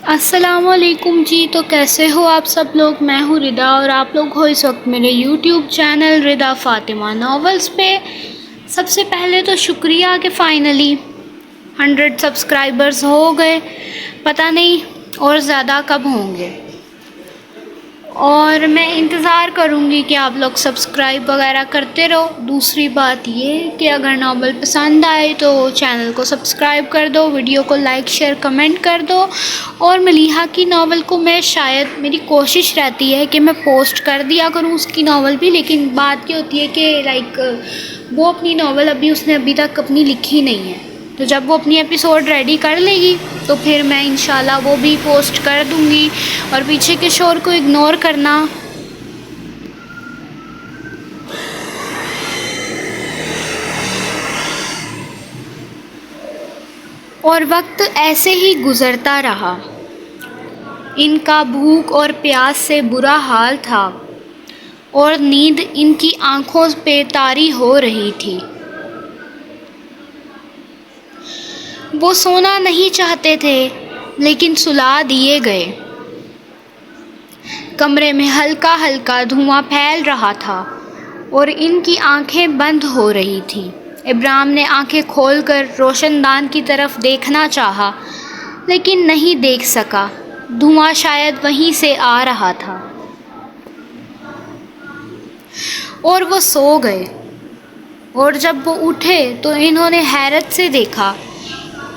السلام علیکم جی، تو کیسے ہو آپ سب لوگ؟ میں ہوں ردا اور آپ لوگ ہو اس وقت میرے یوٹیوب چینل ردا فاطمہ ناولز پہ۔ سب سے پہلے تو شکریہ کہ فائنلی 100 سبسکرائبرز ہو گئے، پتہ نہیں اور زیادہ کب ہوں گے، اور میں انتظار کروں گی کہ آپ لوگ سبسکرائب وغیرہ کرتے رہو۔ دوسری بات یہ کہ اگر ناول پسند آئے تو چینل کو سبسکرائب کر دو، ویڈیو کو لائک شیئر کمنٹ کر دو، اور ملیحہ کی ناول کو میری کوشش رہتی ہے کہ میں پوسٹ کر دیا کروں اس کی ناول بھی، لیکن بات یہ ہوتی ہے کہ وہ اپنی ناول اس نے ابھی تک اپنی لکھی نہیں ہے، تو جب وہ اپنی ایپیسوڈ ریڈی کر لے گی تو پھر میں انشاءاللہ وہ بھی پوسٹ کر دوں گی، اور پیچھے کے شور کو اگنور کرنا۔ اور وقت ایسے ہی گزرتا رہا، ان کا بھوک اور پیاس سے برا حال تھا، اور نیند ان کی آنکھوں پہ طاری ہو رہی تھی۔ وہ سونا نہیں چاہتے تھے لیکن سلا دیے گئے۔ کمرے میں ہلکا ہلکا دھواں پھیل رہا تھا اور ان کی آنکھیں بند ہو رہی تھیں۔ ابرام نے آنکھیں کھول کر روشن دان کی طرف دیکھنا چاہا لیکن نہیں دیکھ سکا، دھواں شاید وہیں سے آ رہا تھا، اور وہ سو گئے۔ اور جب وہ اٹھے تو انہوں نے حیرت سے دیکھا،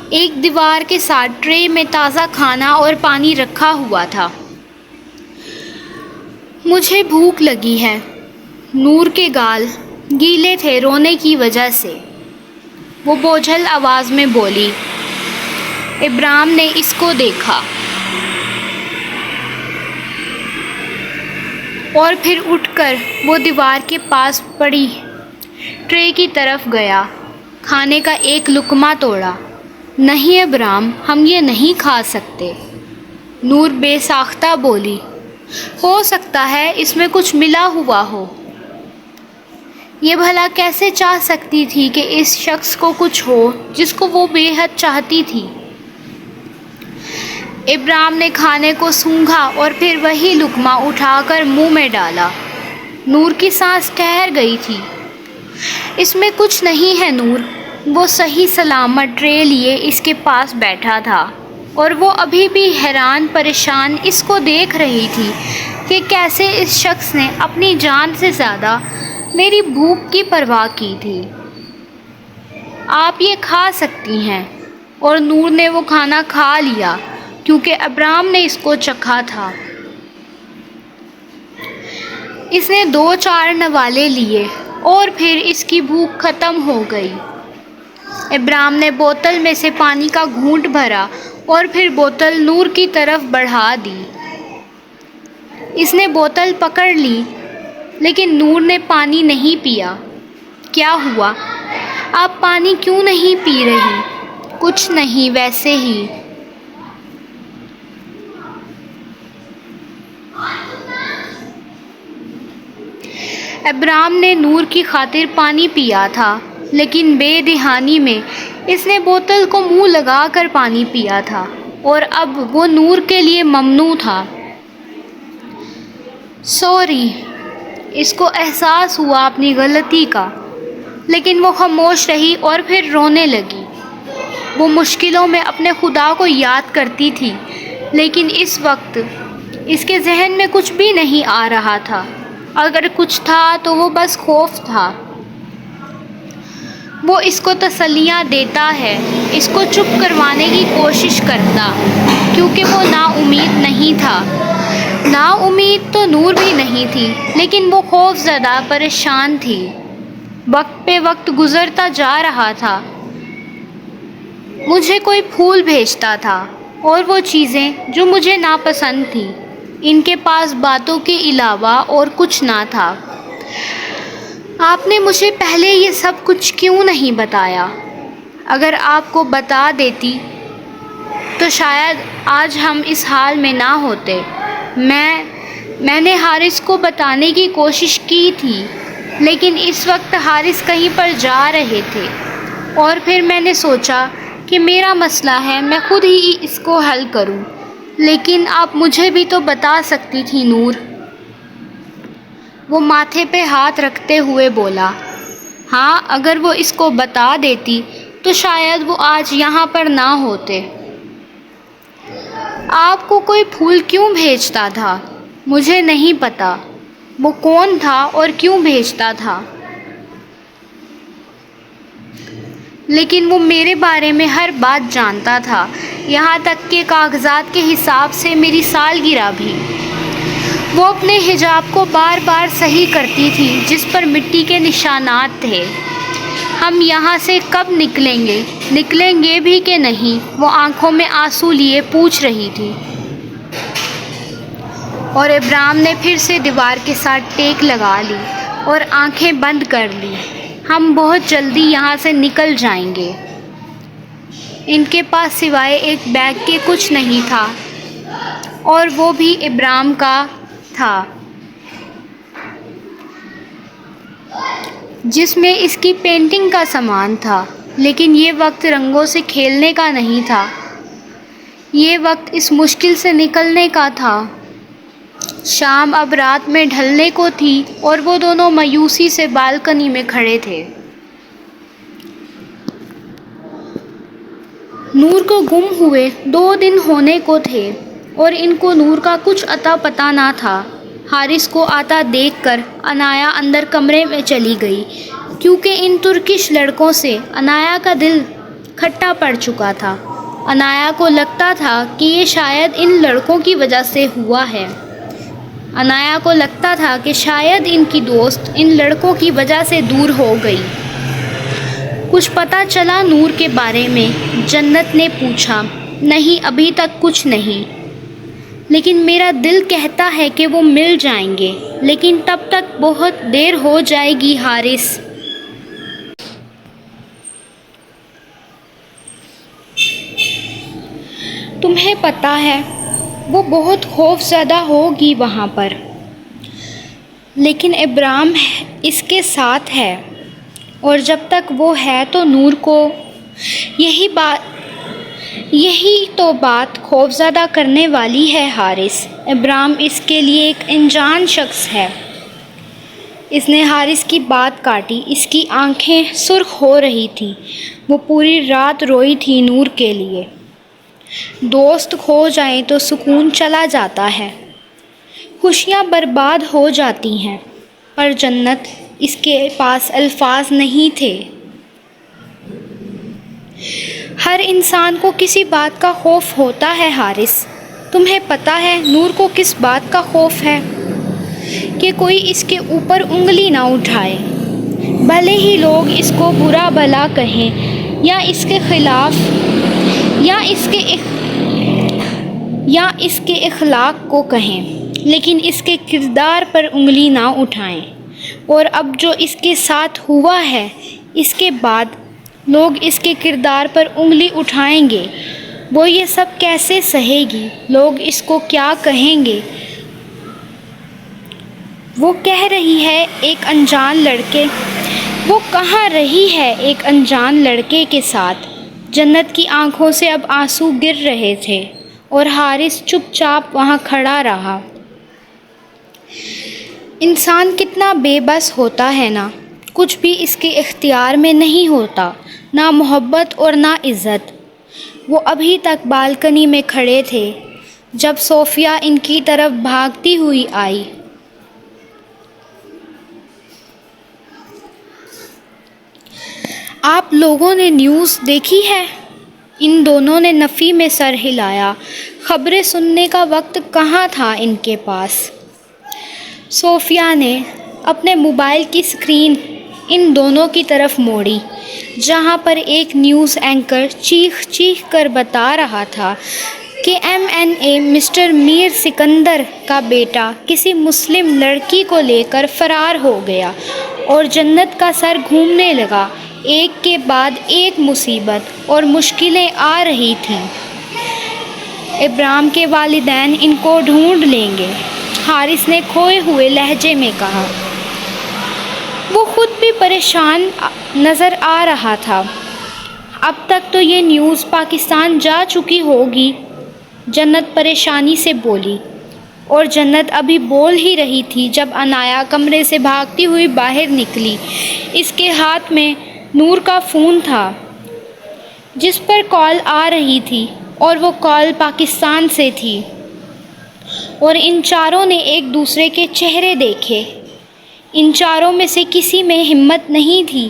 ایک دیوار کے ساتھ ٹرے میں تازہ کھانا اور پانی رکھا ہوا تھا۔ مجھے بھوک لگی ہے۔ نور کے گال گیلے تھے رونے کی وجہ سے، وہ بوجھل آواز میں بولی۔ ابرام نے اس کو دیکھا اور پھر اٹھ کر وہ دیوار کے پاس پڑی ٹرے کی طرف گیا، کھانے کا ایک لقمہ توڑا۔ نہیں ابرام، ہم یہ نہیں کھا سکتے، نور بے ساختہ بولی۔ ہو سکتا ہے اس میں کچھ ملا ہوا ہو۔ یہ بھلا کیسے چاہ سکتی تھی کہ اس شخص کو کچھ ہو جس کو وہ بے حد چاہتی تھی؟ ابرام نے کھانے کو سونگھا اور پھر وہی لقمہ اٹھا کر منہ میں ڈالا۔ نور کی سانس ٹھہر گئی تھی۔ اس میں کچھ نہیں ہے نور۔ وہ صحیح سلامت ٹرے لیے اس کے پاس بیٹھا تھا، اور وہ ابھی بھی حیران پریشان اس کو دیکھ رہی تھی کہ کیسے اس شخص نے اپنی جان سے زیادہ میری بھوک کی پرواہ کی تھی۔ آپ یہ کھا سکتی ہیں، اور نور نے وہ کھانا کھا لیا کیونکہ ابرام نے اس کو چکھا تھا۔ اس نے 2-4 نوالے لیے اور پھر اس کی بھوک ختم ہو گئی۔ ابرام نے بوتل میں سے پانی کا گھونٹ بھرا اور پھر بوتل نور کی طرف بڑھا دی۔ اس نے بوتل پکڑ لی لیکن نور نے پانی نہیں پیا۔ کیا ہوا؟ آپ پانی کیوں نہیں پی رہی؟ کچھ نہیں، ویسے ہی۔ ابرام نے نور کی خاطر پانی پیا تھا، لیکن بے دہانی میں اس نے بوتل کو منہ لگا کر پانی پیا تھا، اور اب وہ نور کے لیے ممنوع تھا۔ سوری۔ اس کو احساس ہوا اپنی غلطی کا، لیکن وہ خاموش رہی اور پھر رونے لگی۔ وہ مشکلوں میں اپنے خدا کو یاد کرتی تھی، لیکن اس وقت اس کے ذہن میں کچھ بھی نہیں آ رہا تھا۔ اگر کچھ تھا تو وہ بس خوف تھا۔ وہ اس کو تسلیاں دیتا ہے، اس کو چپ کروانے کی کوشش کرتا، کیونکہ وہ نا امید نہیں تھا۔ نا امید تو نور بھی نہیں تھی، لیکن وہ خوف زدہ پریشان تھی۔ وقت پہ وقت گزرتا جا رہا تھا۔ مجھے کوئی پھول بھیجتا تھا اور وہ چیزیں جو مجھے ناپسند تھیں، ان کے پاس باتوں کے علاوہ اور کچھ نہ تھا۔ آپ نے مجھے پہلے یہ سب کچھ کیوں نہیں بتایا؟ اگر آپ کو بتا دیتی تو شاید آج ہم اس حال میں نہ ہوتے۔ میں نے حارث کو بتانے کی کوشش کی تھی، لیکن اس وقت حارث کہیں پر جا رہے تھے، اور پھر میں نے سوچا کہ میرا مسئلہ ہے، میں خود ہی اس کو حل کروں۔ لیکن آپ مجھے بھی تو بتا سکتی تھی نور۔ وہ ماتھے پہ ہاتھ رکھتے ہوئے بولا، ہاں اگر وہ اس کو بتا دیتی تو شاید وہ آج یہاں پر نہ ہوتے۔ آپ کو کوئی پھول کیوں بھیجتا تھا؟ مجھے نہیں پتا وہ کون تھا اور کیوں بھیجتا تھا، لیکن وہ میرے بارے میں ہر بات جانتا تھا، یہاں تک کہ کاغذات کے حساب سے میری سالگرہ بھی۔ وہ اپنے حجاب کو بار بار صحیح کرتی تھی جس پر مٹی کے نشانات تھے۔ ہم یہاں سے کب نکلیں گے بھی کہ نہیں؟ وہ آنکھوں میں آنسو لیے پوچھ رہی تھی۔ اور ابرام نے پھر سے دیوار کے ساتھ ٹیک لگا لی اور آنکھیں بند کر لی۔ ہم بہت جلدی یہاں سے نکل جائیں گے۔ ان کے پاس سوائے ایک بیگ کے کچھ نہیں تھا، اور وہ بھی ابرام کا تھا، جس میں اس کی پینٹنگ کا سامان تھا۔ لیکن یہ وقت رنگوں سے کھیلنے کا نہیں تھا، یہ وقت اس مشکل سے نکلنے کا تھا۔ شام اب رات میں ڈھلنے کو تھی اور وہ دونوں مایوسی سے بالکنی میں کھڑے تھے۔ نور کو گم ہوئے 2 دن ہونے کو تھے اور ان کو نور کا کچھ اتا پتہ نہ تھا۔ حارث کو آتا دیکھ کر عنایا اندر کمرے میں چلی گئی، کیونکہ ان ترکش لڑکوں سے عنایا کا دل کھٹا پڑ چکا تھا۔ عنایا کو لگتا تھا کہ یہ شاید ان لڑکوں کی وجہ سے ہوا ہے۔ عنایا کو لگتا تھا کہ شاید ان کی دوست ان لڑکوں کی وجہ سے دور ہو گئی۔ کچھ پتہ چلا نور کے بارے میں؟ جنت نے پوچھا۔ نہیں، ابھی تک کچھ نہیں، لیکن میرا دل کہتا ہے کہ وہ مل جائیں گے، لیکن تب تک بہت دیر ہو جائے گی حارث۔ تمہیں پتہ ہے وہ بہت خوف زدہ ہوگی وہاں پر، لیکن ابرام اس کے ساتھ ہے، اور جب تک وہ ہے تو نور کو یہی تو بات خوف زدہ کرنے والی ہے حارث۔ ابرام اس کے لیے ایک انجان شخص ہے۔ اس نے حارث کی بات کاٹی، اس کی آنکھیں سرخ ہو رہی تھیں۔ وہ پوری رات روئی تھی نور کے لیے۔ دوست کھو جائیں تو سکون چلا جاتا ہے، خوشیاں برباد ہو جاتی ہیں، پر جنت اس کے پاس الفاظ نہیں تھے۔ ہر انسان کو کسی بات کا خوف ہوتا ہے حارث۔ تمہیں پتہ ہے نور کو کس بات کا خوف ہے؟ کہ کوئی اس کے اوپر انگلی نہ اٹھائے، بھلے ہی لوگ اس کو برا بھلا کہیں یا اس کے خلاف یا اس کے اخلاق کو کہیں، لیکن اس کے کردار پر انگلی نہ اٹھائیں۔ اور اب جو اس کے ساتھ ہوا ہے، اس کے بعد لوگ اس کے کردار پر انگلی اٹھائیں گے، وہ یہ سب کیسے سہے گی؟ لوگ اس کو کیا کہیں گے؟ وہ کہہ رہی ہے ایک انجان لڑکے کے ساتھ۔ جنت کی آنکھوں سے اب آنسو گر رہے تھے اور حارث چپ چاپ وہاں کھڑا رہا۔ انسان کتنا بے بس ہوتا ہے نا، کچھ بھی اس کے اختیار میں نہیں ہوتا، نہ محبت اور نہ عزت۔ وہ ابھی تک بالکنی میں کھڑے تھے جب صوفیہ ان کی طرف بھاگتی ہوئی آئی۔ آپ لوگوں نے نیوز دیکھی ہے؟ ان دونوں نے نفی میں سر ہلایا۔ خبریں سننے کا وقت کہاں تھا ان کے پاس؟ صوفیہ نے اپنے موبائل کی اسکرین ان دونوں کی طرف موڑی، جہاں پر ایک نیوز اینکر چیخ کر بتا رہا تھا کہ MNA مسٹر میر سکندر کا بیٹا کسی مسلم لڑکی کو لے کر فرار ہو گیا، اور جنت کا سر گھومنے لگا۔ ایک کے بعد ایک مصیبت اور مشکلیں آ رہی تھیں۔ ابرام کے والدین ان کو ڈھونڈ لیں گے، حارث نے کھوئے ہوئے لہجے میں کہا۔ وہ خود بھی پریشان نظر آ رہا تھا۔ اب تک تو یہ نیوز پاکستان جا چکی ہوگی۔ جنت پریشانی سے بولی، اور جنت ابھی بول ہی رہی تھی جب عنایا کمرے سے بھاگتی ہوئی باہر نکلی۔ اس کے ہاتھ میں نور کا فون تھا جس پر کال آ رہی تھی، اور وہ کال پاکستان سے تھی، اور ان چاروں نے ایک دوسرے کے چہرے دیکھے۔ ان چاروں میں سے کسی میں ہمت نہیں تھی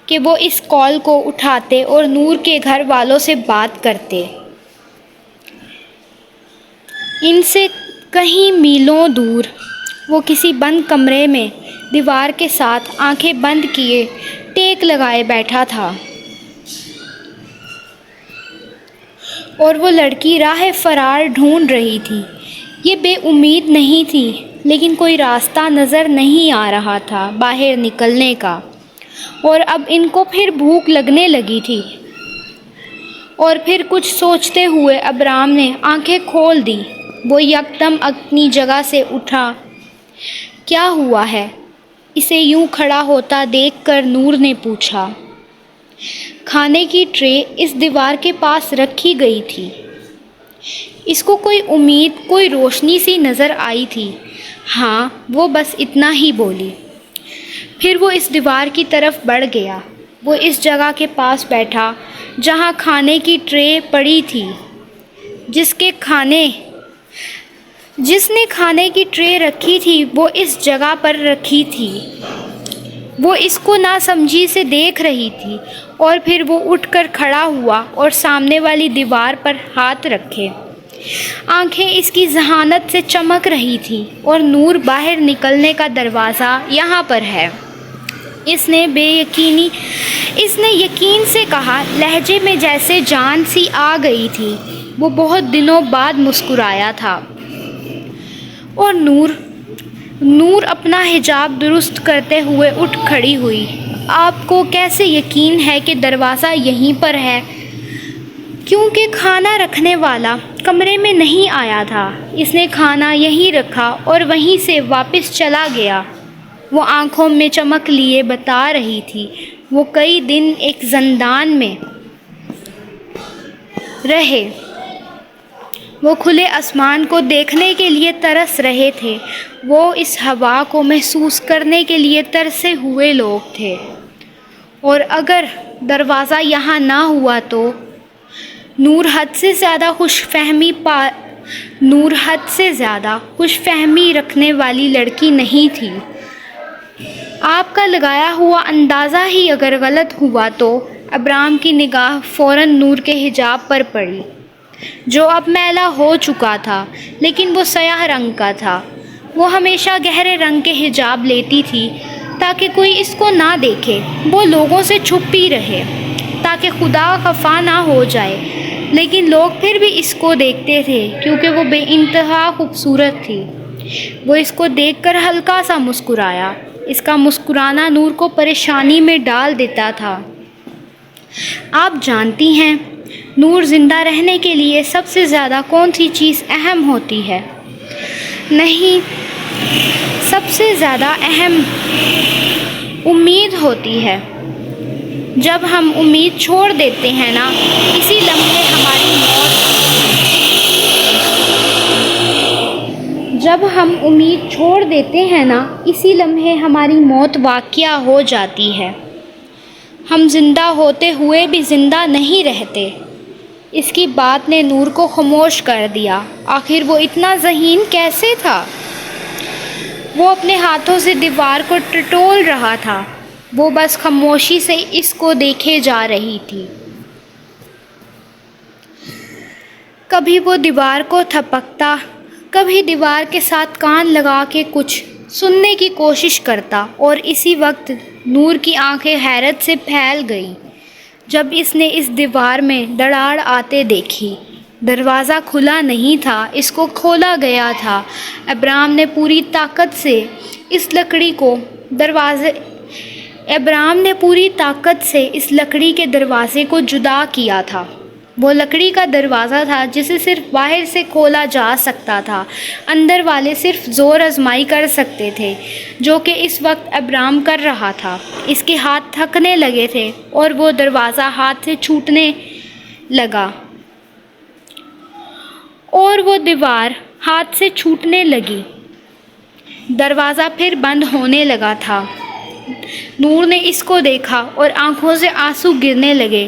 کہ وہ اس کال کو اٹھاتے اور نور کے گھر والوں سے بات کرتے۔ ان سے کہیں میلوں دور وہ کسی بند کمرے میں دیوار کے ساتھ آنکھیں بند کیے ٹیک لگائے بیٹھا تھا، اور وہ لڑکی راہ فرار ڈھونڈ رہی تھی۔ یہ بے امید نہیں تھی، لیکن کوئی راستہ نظر نہیں آ رہا تھا باہر نکلنے کا، اور اب ان کو پھر بھوک لگنے لگی تھی۔ اور پھر کچھ سوچتے ہوئے ابرام نے آنکھیں کھول دی۔ وہ یکدم اپنی جگہ سے اٹھا۔ کیا ہوا ہے؟ اسے یوں کھڑا ہوتا دیکھ کر نور نے پوچھا۔ کھانے کی ٹرے اس دیوار کے پاس رکھی گئی تھی۔ اس کو کوئی امید، کوئی روشنی سی نظر آئی تھی۔ ہاں، وہ بس اتنا ہی بولی۔ پھر وہ اس دیوار کی طرف بڑھ گیا۔ وہ اس جگہ کے پاس بیٹھا جہاں کھانے کی ٹرے پڑی تھی۔ جس نے کھانے کی ٹرے رکھی تھی وہ اس جگہ پر رکھی تھی۔ وہ اس کو ناسمجھی سے دیکھ رہی تھی، اور پھر وہ اٹھ کر کھڑا ہوا اور سامنے والی دیوار پر ہاتھ رکھے۔ آنکھیں اس کی ذہانت سے چمک رہی تھیں۔ اور نور، باہر نکلنے کا دروازہ یہاں پر ہے، اس نے یقین سے کہا، لہجے میں جیسے جان سی آ گئی تھی۔ وہ بہت دنوں بعد مسکرایا تھا۔ اور نور اپنا حجاب درست کرتے ہوئے اٹھ کھڑی ہوئی۔ آپ کو کیسے یقین ہے کہ دروازہ یہیں پر ہے؟ کیونکہ کھانا رکھنے والا کمرے میں نہیں آیا تھا۔ اس نے کھانا یہیں رکھا اور وہیں سے واپس چلا گیا۔ وہ آنکھوں میں چمک لیے بتا رہی تھی، وہ کئی دن ایک زندان میں رہے۔ وہ کھلے آسمان کو دیکھنے کے لیے ترس رہے تھے۔ وہ اس ہوا کو محسوس کرنے کے لیے ترسے ہوئے لوگ تھے۔ اور اگر دروازہ یہاں نہ ہوا تو نور حد سے زیادہ خوش فہمی رکھنے والی لڑکی نہیں تھی۔ آپ کا لگایا ہوا اندازہ ہی اگر غلط ہوا تو ابرام کی نگاہ فوراً نور کے حجاب پر پڑی، جو اب میلا ہو چکا تھا، لیکن وہ سیاہ رنگ کا تھا۔ وہ ہمیشہ گہرے رنگ کے حجاب لیتی تھی تاکہ کوئی اس کو نہ دیکھے۔ وہ لوگوں سے چھپی رہے تاکہ خدا خفا نہ ہو جائے، لیکن لوگ پھر بھی اس کو دیکھتے تھے کیونکہ وہ بے انتہا خوبصورت تھی۔ وہ اس کو دیکھ کر ہلکا سا مسکرایا۔ اس کا مسکرانا نور کو پریشانی میں ڈال دیتا تھا۔ آپ جانتی ہیں نور، زندہ رہنے کے لیے سب سے زیادہ کون سی چیز اہم ہوتی ہے؟ نہیں، سب سے زیادہ اہم امید ہوتی ہے۔ جب ہم امید چھوڑ دیتے ہیں نا، اسی لمحے ہماری موت واقع ہو جاتی ہے۔ ہم زندہ ہوتے ہوئے بھی زندہ نہیں رہتے۔ اس کی بات نے نور کو خاموش کر دیا۔ آخر وہ اتنا ذہین کیسے تھا؟ وہ اپنے ہاتھوں سے دیوار کو ٹٹول رہا تھا۔ وہ بس خاموشی سے اس کو دیکھے جا رہی تھی۔ کبھی وہ دیوار کو تھپکتا، کبھی دیوار کے ساتھ کان لگا کے کچھ سننے کی کوشش کرتا، اور اسی وقت نور کی آنکھیں حیرت سے پھیل گئیں جب اس نے اس دیوار میں دراڑ آتے دیکھی۔ دروازہ کھلا نہیں تھا، اس کو کھولا گیا تھا۔ ابرام نے پوری طاقت سے اس لکڑی کے دروازے کو جدا کیا تھا۔ وہ لکڑی کا دروازہ تھا جسے صرف باہر سے کھولا جا سکتا تھا۔ اندر والے صرف زور آزمائی کر سکتے تھے، جو کہ اس وقت ابرام کر رہا تھا۔ اس کے ہاتھ تھکنے لگے تھے اور وہ دروازہ ہاتھ سے چھوٹنے لگا، اور وہ دیوار ہاتھ سے چھوٹنے لگی۔ دروازہ پھر بند ہونے لگا تھا۔ نور نے اس کو دیکھا اور آنکھوں سے آنسو گرنے لگے۔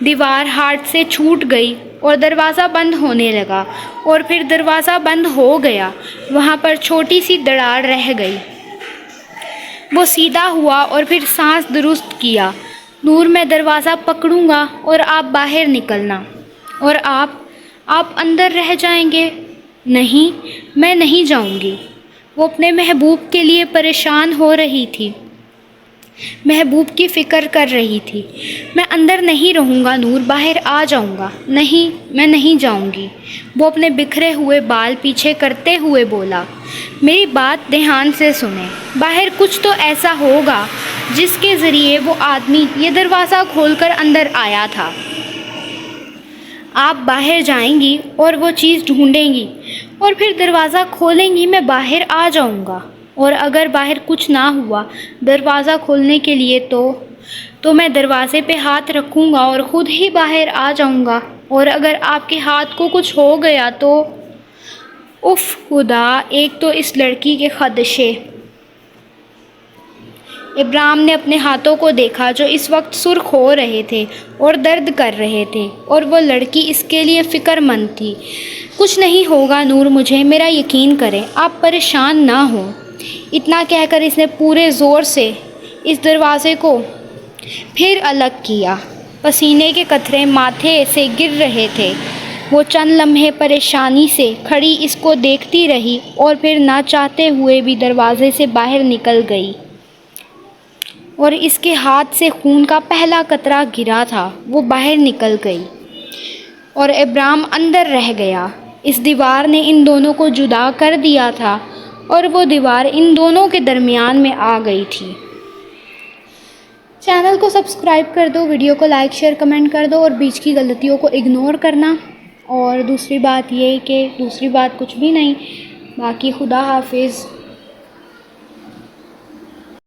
دیوار ہاتھ سے چھوٹ گئی اور دروازہ بند ہونے لگا، اور پھر دروازہ بند ہو گیا۔ وہاں پر چھوٹی سی دراڑ رہ گئی۔ وہ سیدھا ہوا اور پھر سانس درست کیا۔ نور، میں دروازہ پکڑوں گا اور آپ باہر نکلنا۔ اور آپ اندر رہ جائیں گے؟ نہیں، میں نہیں جاؤں گی۔ وہ اپنے محبوب کے لیے پریشان ہو رہی تھی، محبوب کی فکر کر رہی تھی۔ میں اندر نہیں رہوں گا نور، باہر آ جاؤں گا۔ نہیں، میں نہیں جاؤں گی۔ وہ اپنے بکھرے ہوئے بال پیچھے کرتے ہوئے بولا۔ میری بات دھیان سے سنیں، باہر کچھ تو ایسا ہوگا جس کے ذریعے وہ آدمی یہ دروازہ کھول کر اندر آیا تھا۔ آپ باہر جائیں گی اور وہ چیز ڈھونڈیں گی اور پھر دروازہ کھولیں گی، میں باہر آ جاؤں گا۔ اور اگر باہر کچھ نہ ہوا دروازہ کھولنے کے لیے تو میں دروازے پہ ہاتھ رکھوں گا اور خود ہی باہر آ جاؤں گا۔ اور اگر آپ کے ہاتھ کو کچھ ہو گیا تو اف خدا، ایک تو اس لڑکی کے خدشے۔ ابراہیم نے اپنے ہاتھوں کو دیکھا جو اس وقت سرخ ہو رہے تھے اور درد کر رہے تھے، اور وہ لڑکی اس کے لیے فکر مند تھی۔ کچھ نہیں ہوگا نور، مجھے میرا یقین کریں، آپ پریشان نہ ہوں۔ اتنا کہہ کر اس نے پورے زور سے اس دروازے کو پھر الگ کیا۔ پسینے کے قطرے ماتھے سے گر رہے تھے۔ وہ چند لمحے پریشانی سے کھڑی اس کو دیکھتی رہی اور پھر نہ چاہتے ہوئے بھی دروازے سے باہر نکل گئی، اور اس کے ہاتھ سے خون کا پہلا قطرہ گرا تھا۔ وہ باہر نکل گئی اور ابراہیم اندر رہ گیا۔ اس دیوار نے ان دونوں کو جدا کر دیا تھا اور وہ دیوار ان دونوں کے درمیان میں آ گئی تھی۔ چینل کو سبسکرائب کر دو، ویڈیو کو لائک شیئر کمنٹ کر دو، اور بیچ کی غلطیوں کو اگنور کرنا۔ اور دوسری بات یہ کہ دوسری بات کچھ بھی نہیں، باقی خدا حافظ۔